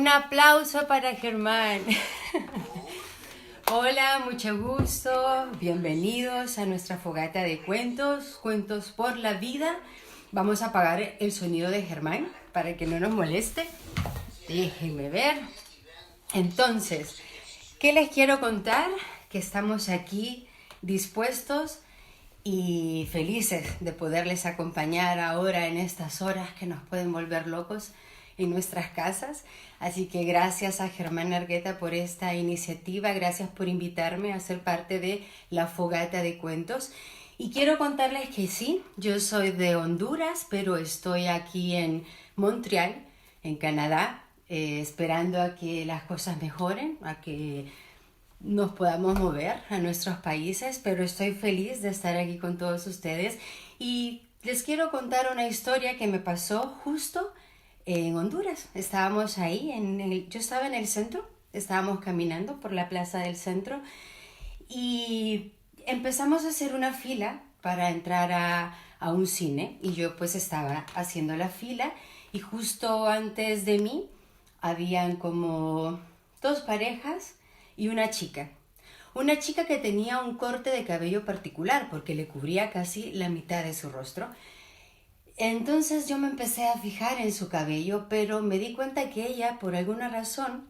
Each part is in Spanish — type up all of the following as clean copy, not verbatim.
Un aplauso para Germán. Hola, mucho gusto. Bienvenidos a nuestra fogata de cuentos, cuentos por la vida. Vamos a apagar el sonido de Germán para que no nos moleste. Déjenme ver. Entonces, ¿qué les quiero contar? Que estamos aquí dispuestos y felices de poderles acompañar ahora en estas horas que nos pueden volver locos en nuestras casas. Así que gracias a Germán Argueta por esta iniciativa, gracias por invitarme a ser parte de la fogata de cuentos. Y quiero contarles que sí, yo soy de Honduras, pero estoy aquí en Montreal, en Canadá, esperando a que las cosas mejoren, a que nos podamos mover a nuestros países, pero estoy feliz de estar aquí con todos ustedes y les quiero contar una historia que me pasó justo en Honduras. Estábamos ahí, yo estaba en el centro, estábamos caminando por la plaza del centro y empezamos a hacer una fila para entrar a un cine y yo pues estaba haciendo la fila y justo antes de mí habían como dos parejas y una chica. Una chica que tenía un corte de cabello particular porque le cubría casi la mitad de su rostro. Entonces yo me empecé a fijar en su cabello, pero me di cuenta que ella, por alguna razón,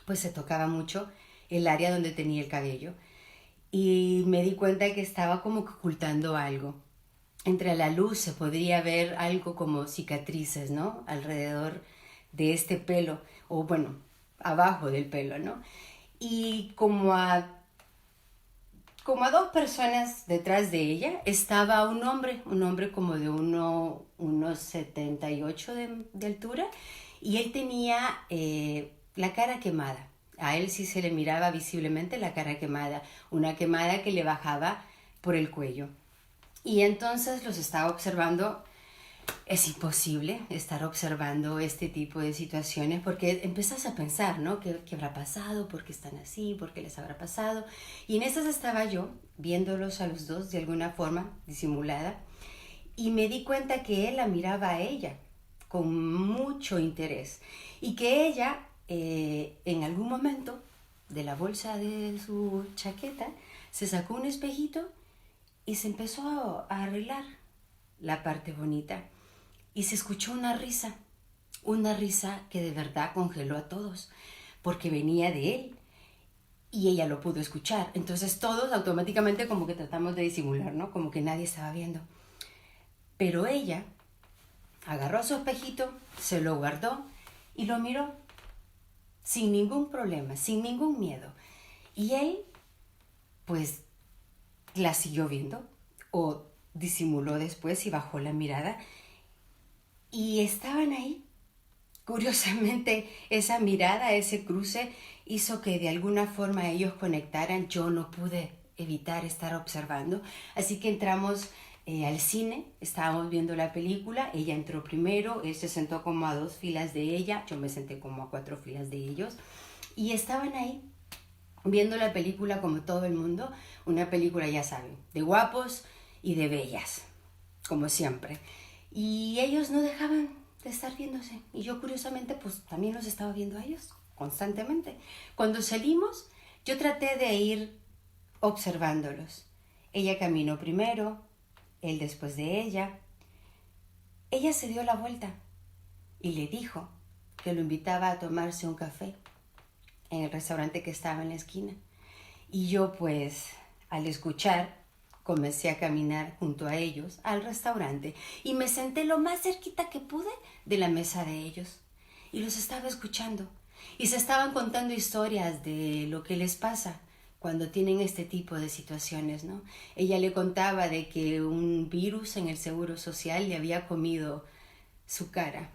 pues se tocaba mucho el área donde tenía el cabello. Y me di cuenta que estaba como que ocultando algo. Entre la luz se podría ver algo como cicatrices, ¿no? Alrededor de este pelo, o bueno, abajo del pelo, ¿no? Y como a dos personas detrás de ella estaba un hombre como de unos 78 de altura, y él tenía la cara quemada. A él sí se le miraba visiblemente la cara quemada, una quemada que le bajaba por el cuello. Y entonces los estaba observando. Es imposible estar observando este tipo de situaciones porque empiezas a pensar, ¿no? ¿Qué habrá pasado? ¿Por qué están así? ¿Por qué les habrá pasado? Y en esas estaba yo, viéndolos a los dos de alguna forma disimulada, y me di cuenta que él la miraba a ella con mucho interés y que ella en algún momento de la bolsa de su chaqueta se sacó un espejito y se empezó a arreglar la parte bonita. Y se escuchó una risa que de verdad congeló a todos, porque venía de él y ella lo pudo escuchar. Entonces todos automáticamente como que tratamos de disimular, ¿no? Como que nadie estaba viendo. Pero ella agarró su espejito, se lo guardó y lo miró sin ningún problema, sin ningún miedo. Y él, pues, la siguió viendo o disimuló después y bajó la mirada. Y estaban ahí. Curiosamente, esa mirada, ese cruce hizo que de alguna forma ellos conectaran. Yo no pude evitar estar observando. Así que entramos al cine, estábamos viendo la película. Ella entró primero, él se sentó como a 2 filas de ella, yo me senté como a 4 filas de ellos. Y estaban ahí viendo la película como todo el mundo. Una película, ya saben, de guapos y de bellas, como siempre. Y ellos no dejaban de estar viéndose. Y yo curiosamente pues también los estaba viendo a ellos constantemente. Cuando salimos, yo traté de ir observándolos. Ella caminó primero, él después de ella. Ella se dio la vuelta y le dijo que lo invitaba a tomarse un café en el restaurante que estaba en la esquina. Y yo pues al escuchar comencé a caminar junto a ellos al restaurante y me senté lo más cerquita que pude de la mesa de ellos. Y los estaba escuchando. Y se estaban contando historias de lo que les pasa cuando tienen este tipo de situaciones, ¿no? Ella le contaba de que un virus en el Seguro Social le había comido su cara.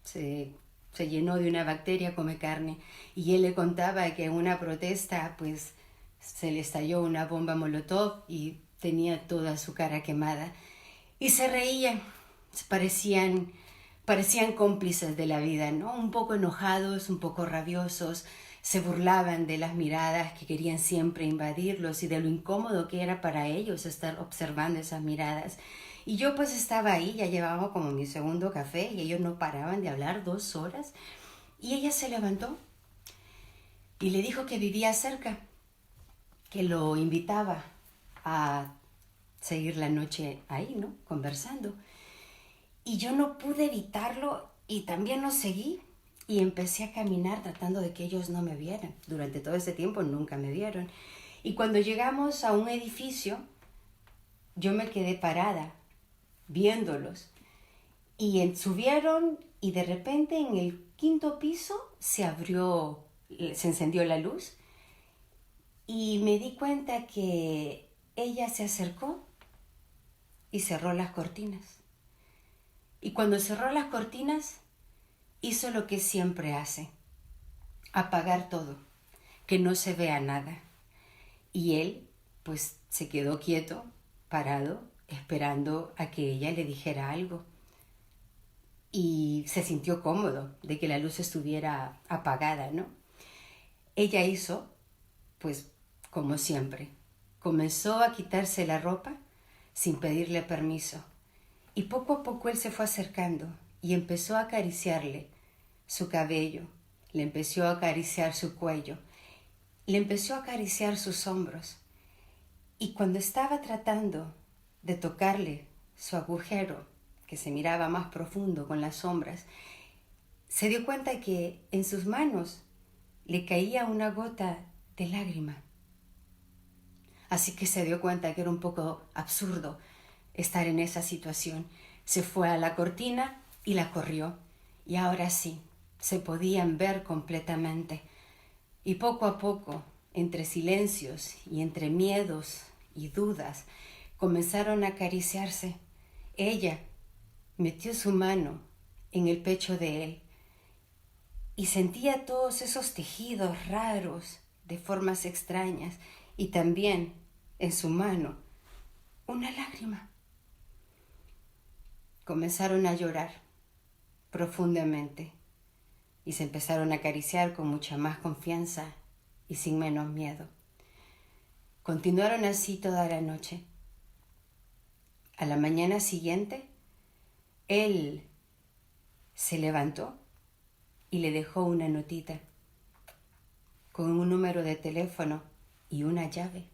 Se llenó de una bacteria, come carne. Y él le contaba que en una protesta, pues, se le estalló una bomba molotov y tenía toda su cara quemada. Y se reían, parecían cómplices de la vida, ¿no? Un poco enojados, un poco rabiosos, se burlaban de las miradas que querían siempre invadirlos y de lo incómodo que era para ellos estar observando esas miradas. Y yo pues estaba ahí, ya llevaba como mi segundo café y ellos no paraban de hablar 2 horas. Y ella se levantó y le dijo que vivía cerca, que lo invitaba a seguir la noche ahí, ¿no? Conversando. Y yo no pude evitarlo y también lo seguí y empecé a caminar tratando de que ellos no me vieran. Durante todo ese tiempo nunca me vieron. Y cuando llegamos a un edificio, yo me quedé parada viéndolos. Y subieron y de repente en el quinto piso se encendió la luz y me di cuenta que ella se acercó y cerró las cortinas. Y cuando cerró las cortinas, hizo lo que siempre hace, apagar todo, que no se vea nada. Y él, pues, se quedó quieto, parado, esperando a que ella le dijera algo. Y se sintió cómodo de que la luz estuviera apagada, ¿no? Ella hizo, pues, como siempre, comenzó a quitarse la ropa sin pedirle permiso. Y poco a poco él se fue acercando y empezó a acariciarle su cabello, le empezó a acariciar su cuello, le empezó a acariciar sus hombros. Y cuando estaba tratando de tocarle su agujero, que se miraba más profundo con las sombras, se dio cuenta que en sus manos le caía una gota de lágrima. Así que se dio cuenta que era un poco absurdo estar en esa situación. Se fue a la cortina y la corrió. Y ahora sí, se podían ver completamente. Y poco a poco, entre silencios y entre miedos y dudas, comenzaron a acariciarse. Ella metió su mano en el pecho de él y sentía todos esos tejidos raros de formas extrañas y también en su mano una lágrima. Comenzaron a llorar profundamente y se empezaron a acariciar con mucha más confianza y sin menos miedo. Continuaron así toda la noche. A la mañana siguiente, él se levantó y le dejó una notita con un número de teléfono y una llave.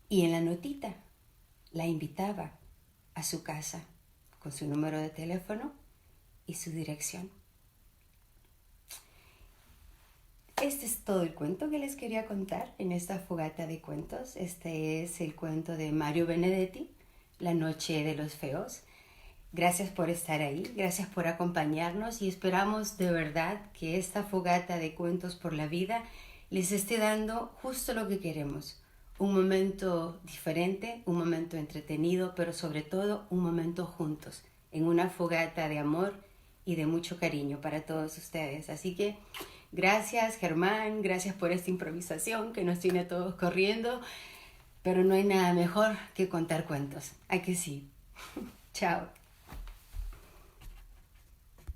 Y en la notita la invitaba a su casa con su número de teléfono y su dirección. Este es todo el cuento que les quería contar en esta fogata de cuentos. Este es el cuento de Mario Benedetti, La noche de los feos. Gracias por estar ahí, gracias por acompañarnos y esperamos de verdad que esta fogata de cuentos por la vida les esté dando justo lo que queremos. Un momento diferente, un momento entretenido, pero sobre todo un momento juntos, en una fogata de amor y de mucho cariño para todos ustedes. Así que gracias Germán, gracias por esta improvisación que nos tiene a todos corriendo, pero no hay nada mejor que contar cuentos. ¿A que sí? Chao.